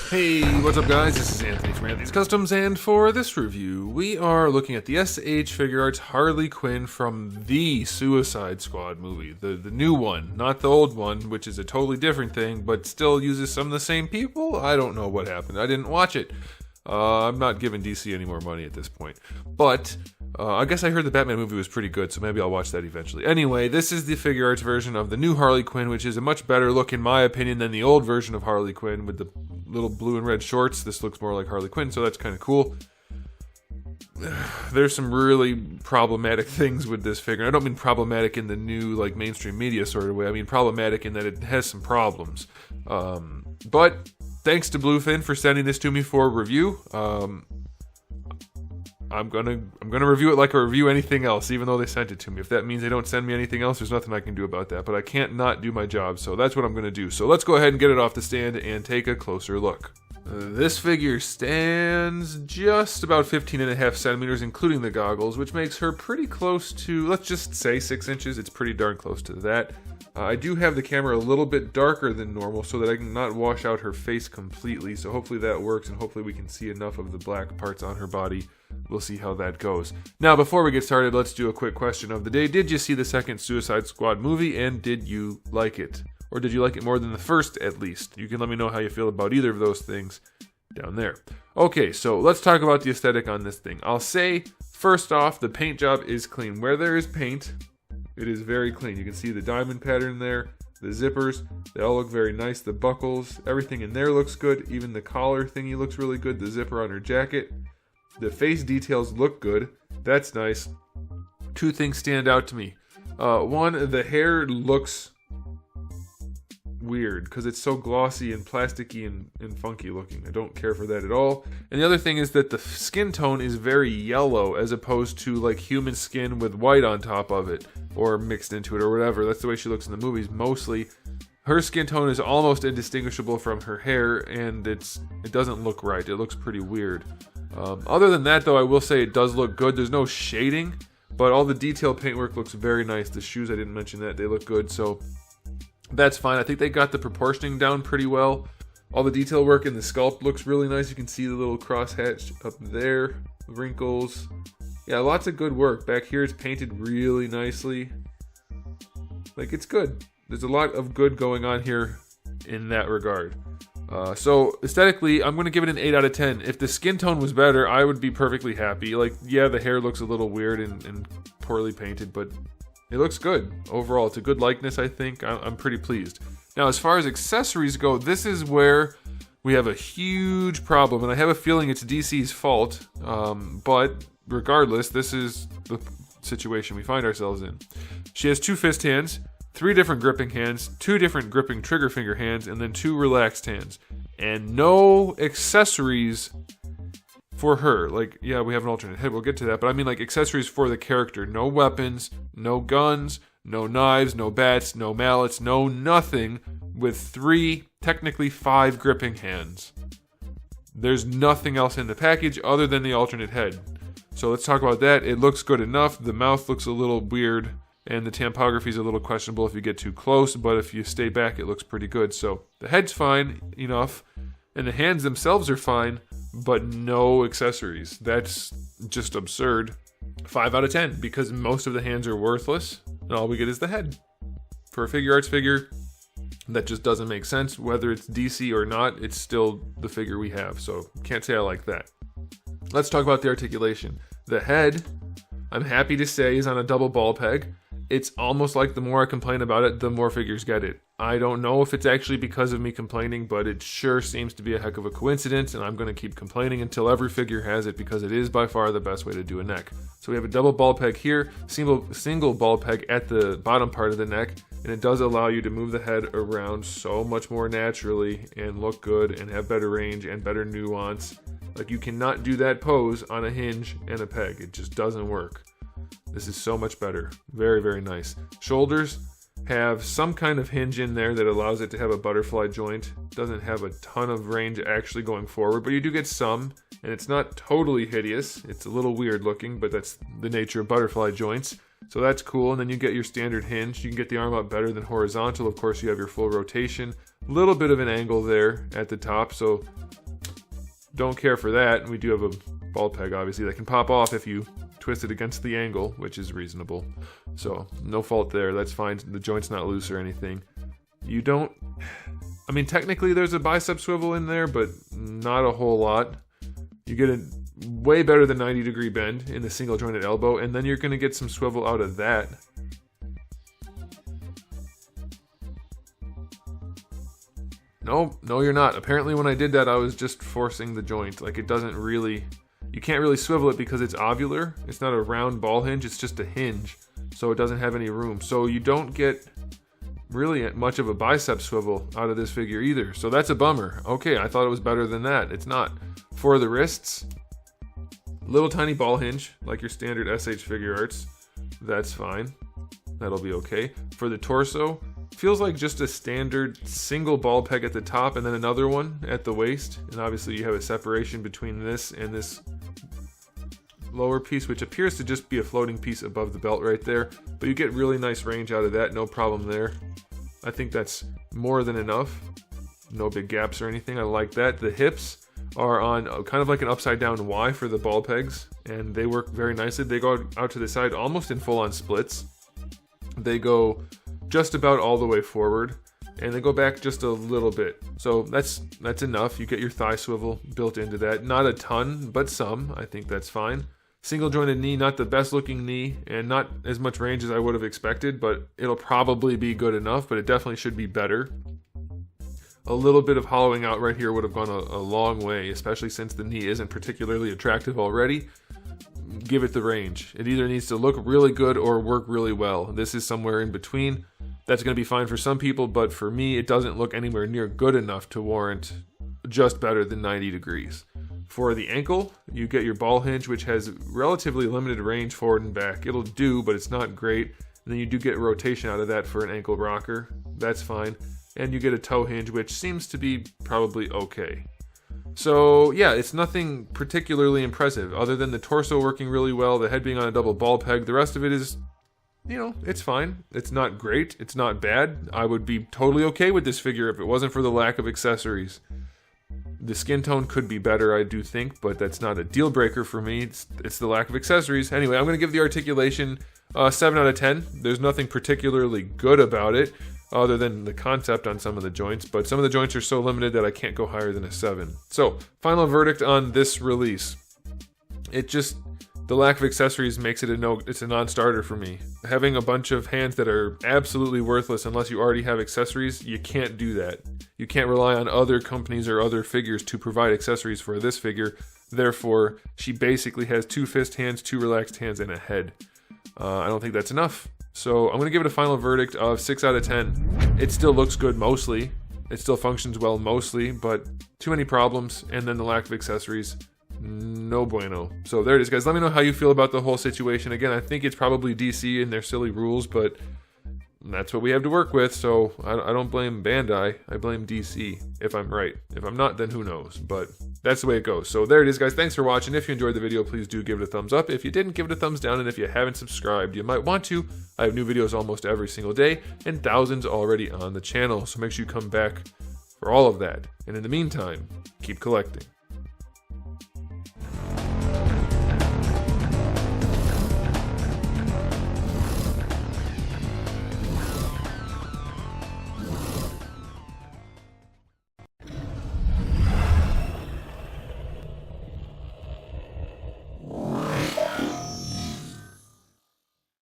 Hey, what's up guys? This is Anthony from Anthony's Customs, and for this review, we are looking at the SH Figuarts Harley Quinn from the Suicide Squad movie. The new one, not the old one, which is a totally different thing, but still uses some of the same people? I don't know what happened. I didn't watch it. I'm not giving DC any more money at this point. But, I guess I heard the Batman movie was pretty good, so maybe I'll watch that eventually. Anyway, this is the Figuarts version of the new Harley Quinn, which is a much better look, in my opinion, than the old version of Harley Quinn with the little blue and red shorts. This looks more like Harley Quinn, so that's kind of cool. There's some really problematic things with this figure. I don't mean problematic in the new, like, mainstream media sort of way. I mean problematic in that it has some problems. But thanks to Bluefin for sending this to me for review. I'm gonna review it like I review anything else, even though they sent it to me. If that means they don't send me anything else, there's nothing I can do about that. But I can't not do my job, so that's what I'm gonna do. So let's go ahead and get it off the stand and take a closer look. This figure stands just about 15.5 centimeters, including the goggles, which makes her pretty close to, let's just say 6 inches. It's pretty darn close to that. I do have the camera a little bit darker than normal so that I can not wash out her face completely, so hopefully that works, and hopefully we can see enough of the black parts on her body. We'll see how that goes. Now, before we get started, let's do a quick question of the day. Did you see the second Suicide Squad movie, and did you like it? Or did you like it more than the first, at least? You can let me know how you feel about either of those things down there. Okay, so let's talk about the aesthetic on this thing. I'll say, first off, the paint job is clean. Where there is paint, it is very clean. You can see the diamond pattern there, the zippers, they all look very nice. The buckles, everything in there looks good. Even the collar thingy looks really good. The zipper on her jacket. The face details look good. That's nice. Two things stand out to me. One, the hair looks weird because it's so glossy and plasticky and funky looking. I don't care for that at all. And the other thing is that the skin tone is very yellow as opposed to like human skin with white on top of it or mixed into it or whatever. That's the way she looks in the movies mostly. Her skin tone is almost indistinguishable from her hair, and it doesn't look right. It looks pretty weird. Other than that, though, I will say it does look good. There's no shading, but all the detail paintwork looks very nice. The shoes, I didn't mention that. They look good, so that's fine. I think they got the proportioning down pretty well. All the detail work in the sculpt looks really nice. You can see the little crosshatch up there, wrinkles. Yeah, lots of good work. Back here it's painted really nicely. Like, it's good. There's a lot of good going on here in that regard. So aesthetically, I'm going to give it an 8 out of 10. If the skin tone was better, I would be perfectly happy. Like, yeah, the hair looks a little weird and poorly painted, but it looks good. Overall, it's a good likeness, I think. I'm pretty pleased. Now, as far as accessories go, this is where we have a huge problem, and I have a feeling it's DC's fault. But regardless, this is the situation we find ourselves in. She has 2 fist hands, 3 different gripping hands, 2 different gripping trigger finger hands, and then 2 relaxed hands. And no accessories for her. Like, yeah, we have an alternate head, we'll get to that, but I mean like accessories for the character. No weapons, no guns, no knives, no bats, no mallets, no nothing, with 3, technically 5 gripping hands. There's nothing else in the package other than the alternate head. So let's talk about that. It looks good enough. The mouth looks a little weird, and the tampography is a little questionable if you get too close, but if you stay back, it looks pretty good. So the head's fine enough, and the hands themselves are fine, but no accessories. That's just absurd. 5 out of 10, because most of the hands are worthless, and all we get is the head. For a Figuarts figure, that just doesn't make sense. Whether it's DC or not, it's still the figure we have, so can't say I like that. Let's talk about the articulation. The head, I'm happy to say, is on a double ball peg. It's almost like the more I complain about it, the more figures get it. I don't know if it's actually because of me complaining, but it sure seems to be a heck of a coincidence, and I'm going to keep complaining until every figure has it, because it is by far the best way to do a neck. So we have a double ball peg here, single ball peg at the bottom part of the neck, and it does allow you to move the head around so much more naturally and look good and have better range and better nuance. Like, you cannot do that pose on a hinge and a peg. It just doesn't work. This is so much better. Very, very nice. Shoulders have some kind of hinge in there that allows it to have a butterfly joint. Doesn't have a ton of range actually going forward, but you do get some, and it's not totally hideous. It's a little weird looking, but that's the nature of butterfly joints. So that's cool. And then you get your standard hinge. You can get the arm up better than horizontal. Of course, you have your full rotation. A little bit of an angle there at the top, so don't care for that. And we do have a ball peg, obviously, that can pop off if you twist it against the angle, which is reasonable. So no fault there. That's fine. The joint's not loose or anything. You don't... I mean, technically there's a bicep swivel in there, but not a whole lot. You get a way better than 90-degree bend in the single jointed elbow, and then you're going to get some swivel out of that. No, you're not. Apparently when I did that, I was just forcing the joint. Like, it doesn't really... You can't really swivel it because it's ovular. It's not a round ball hinge, it's just a hinge. So it doesn't have any room. So you don't get really much of a bicep swivel out of this figure either. So that's a bummer. Okay, I thought it was better than that. It's not. For the wrists, little tiny ball hinge, like your standard SH Figuarts. That's fine. That'll be okay. For the torso, feels like just a standard single ball peg at the top and then another one at the waist. And obviously you have a separation between this and this lower piece, which appears to just be a floating piece above the belt right there. But you get really nice range out of that, no problem there. I think that's more than enough. No big gaps or anything. I like that. The hips are on kind of like an upside down Y for the ball pegs, and they work very nicely. They go out to the side almost in full on splits. They go just about all the way forward, and they go back just a little bit. So that's enough. You get your thigh swivel built into that. Not a ton, but some. I think that's fine. Single jointed knee, not the best looking knee, and not as much range as I would have expected, but it'll probably be good enough, but it definitely should be better. A little bit of hollowing out right here would have gone a long way, especially since the knee isn't particularly attractive already. Give it the range. It either needs to look really good or work really well. This is somewhere in between. That's going to be fine for some people, but for me, it doesn't look anywhere near good enough to warrant just better than 90 degrees. For the ankle, you get your ball hinge, which has relatively limited range forward and back. It'll do, but it's not great. And then you do get rotation out of that for an ankle rocker. That's fine. And you get a toe hinge, which seems to be probably okay. So yeah, it's nothing particularly impressive other than the torso working really well, the head being on a double ball peg. The rest of it is, you know, it's fine. It's not great. It's not bad. I would be totally okay with this figure if it wasn't for the lack of accessories. The skin tone could be better, I do think, but that's not a deal breaker for me. It's the lack of accessories. Anyway, I'm going to give the articulation 7 out of 10. There's nothing particularly good about it other than the concept on some of the joints, but some of the joints are so limited that I can't go higher than a 7. So, final verdict on this release. The lack of accessories makes it it's a non-starter for me. Having a bunch of hands that are absolutely worthless unless you already have accessories, you can't do that. You can't rely on other companies or other figures to provide accessories for this figure. Therefore, she basically has 2 fist hands, 2 relaxed hands, and a head. I don't think that's enough. So I'm going to give it a final verdict of 6 out of 10. It still looks good mostly. It still functions well mostly, but too many problems, and then the lack of accessories. No bueno. So there it is, guys. Let me know how you feel about the whole situation. Again, I think it's probably DC and their silly rules, but that's what we have to work with. So I don't blame Bandai. I blame DC if I'm right. If I'm not, then who knows? But that's the way it goes. So there it is, guys. Thanks for watching. If you enjoyed the video, please do give it a thumbs up. If you didn't, give it a thumbs down. And if you haven't subscribed, you might want to. I have new videos almost every single day and thousands already on the channel. So make sure you come back for all of that. And in the meantime, keep collecting.